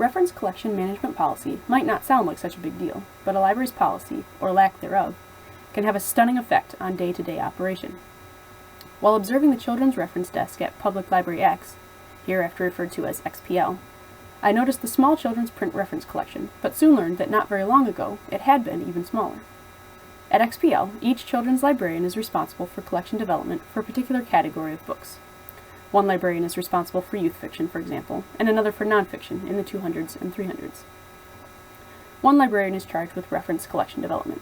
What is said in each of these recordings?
Reference collection management policy might not sound like such a big deal, but a library's policy, or lack thereof, can have a stunning effect on day-to-day operation. While observing the Children's Reference Desk at Public Library X, hereafter referred to as XPL, I noticed the small children's print reference collection, but soon learned that not very long ago it had been even smaller. At XPL, each children's librarian is responsible for collection development for a particular category of books. One librarian is responsible for youth fiction, for example, and another for nonfiction in the 200s and 300s. One librarian is charged with reference collection development.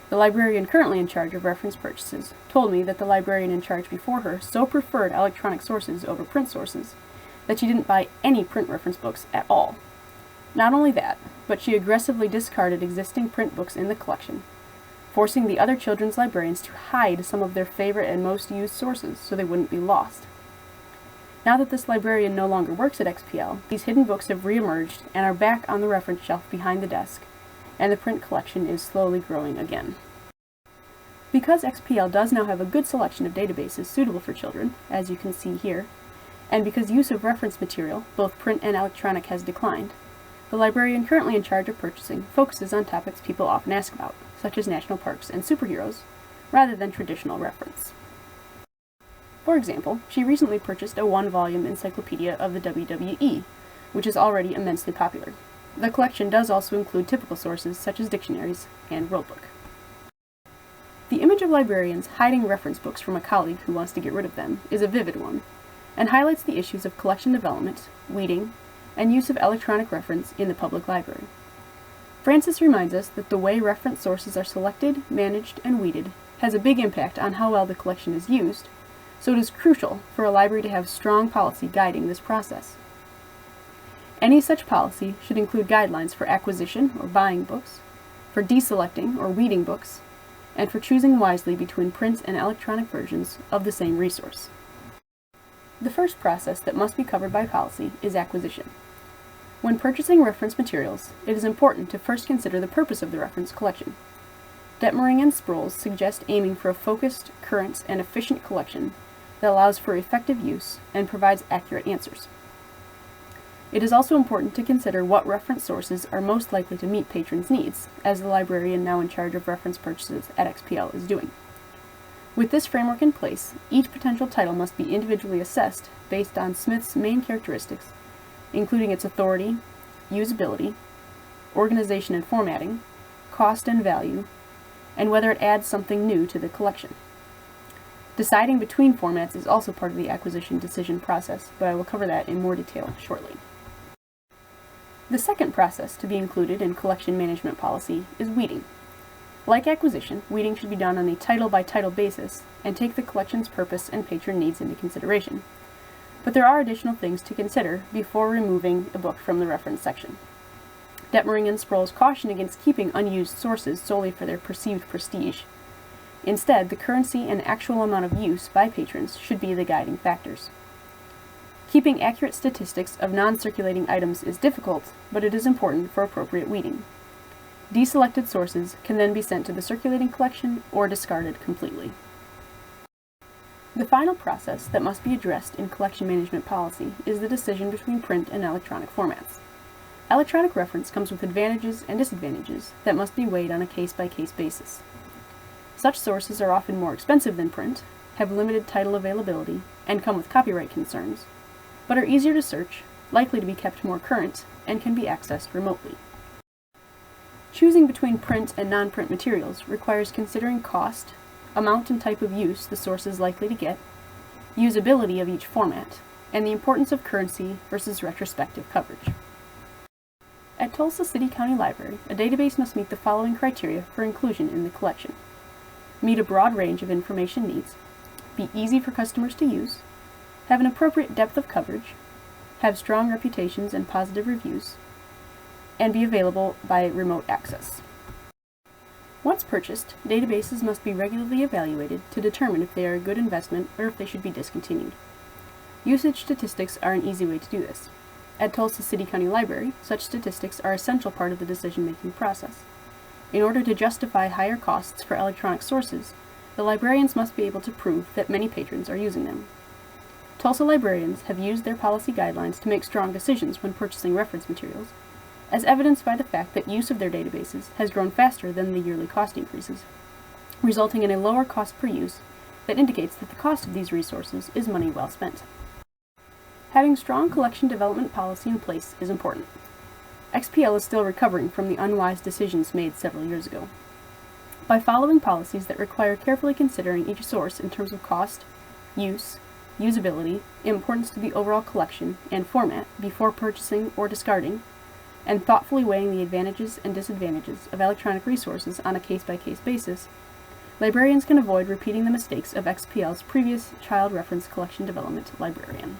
The librarian currently in charge of reference purchases told me that the librarian in charge before her so preferred electronic sources over print sources that she didn't buy any print reference books at all. Not only that, but she aggressively discarded existing print books in the collection, forcing the other children's librarians to hide some of their favorite and most used sources so they wouldn't be lost. Now that this librarian no longer works at XPL, these hidden books have reemerged and are back on the reference shelf behind the desk, and the print collection is slowly growing again. Because XPL does now have a good selection of databases suitable for children, as you can see here, and because use of reference material, both print and electronic, has declined, the librarian currently in charge of purchasing focuses on topics people often ask about, such as national parks and superheroes, rather than traditional reference. For example, she recently purchased a one-volume encyclopedia of the WWE, which is already immensely popular. The collection does also include typical sources such as dictionaries and Worldbook. The image of librarians hiding reference books from a colleague who wants to get rid of them is a vivid one, and highlights the issues of collection development, weeding, and use of electronic reference in the public library. Francis reminds us that the way reference sources are selected, managed, and weeded has a big impact on how well the collection is used, so it is crucial for a library to have strong policy guiding this process. Any such policy should include guidelines for acquisition or buying books, for deselecting or weeding books, and for choosing wisely between print and electronic versions of the same resource. The first process that must be covered by policy is acquisition. When purchasing reference materials, it is important to first consider the purpose of the reference collection. Detmering and Sproul's suggest aiming for a focused, current, and efficient collection that allows for effective use and provides accurate answers. It is also important to consider what reference sources are most likely to meet patrons' needs, as the librarian now in charge of reference purchases at XPL is doing. With this framework in place, each potential title must be individually assessed based on Smith's main characteristics, including its authority, usability, organization and formatting, cost and value, and whether it adds something new to the collection. Deciding between formats is also part of the acquisition decision process, but I will cover that in more detail shortly. The second process to be included in collection management policy is weeding. Like acquisition, weeding should be done on a title-by-title basis and take the collection's purpose and patron needs into consideration. But there are additional things to consider before removing a book from the reference section. Detmering and Sproul's caution against keeping unused sources solely for their perceived prestige. Instead, the currency and actual amount of use by patrons should be the guiding factors. Keeping accurate statistics of non-circulating items is difficult, but it is important for appropriate weeding. Deselected sources can then be sent to the circulating collection or discarded completely. The final process that must be addressed in collection management policy is the decision between print and electronic formats. Electronic reference comes with advantages and disadvantages that must be weighed on a case-by-case basis. Such sources are often more expensive than print, have limited title availability, and come with copyright concerns, but are easier to search, likely to be kept more current, and can be accessed remotely. Choosing between print and non-print materials requires considering cost, amount and type of use the source is likely to get, usability of each format, and the importance of currency versus retrospective coverage. At Tulsa City County Library, a database must meet the following criteria for inclusion in the collection: meet a broad range of information needs, be easy for customers to use, have an appropriate depth of coverage, have strong reputations and positive reviews, and be available by remote access. Once purchased, databases must be regularly evaluated to determine if they are a good investment or if they should be discontinued. Usage statistics are an easy way to do this. At Tulsa City County Library, such statistics are an essential part of the decision-making process. In order to justify higher costs for electronic sources, the librarians must be able to prove that many patrons are using them. Tulsa librarians have used their policy guidelines to make strong decisions when purchasing reference materials, as evidenced by the fact that use of their databases has grown faster than the yearly cost increases, resulting in a lower cost per use that indicates that the cost of these resources is money well spent. Having strong collection development policy in place is important. XPL is still recovering from the unwise decisions made several years ago. By following policies that require carefully considering each source in terms of cost, use, usability, importance to the overall collection, and format before purchasing or discarding, and thoughtfully weighing the advantages and disadvantages of electronic resources on a case-by-case basis, librarians can avoid repeating the mistakes of XPL's previous child reference collection development librarian.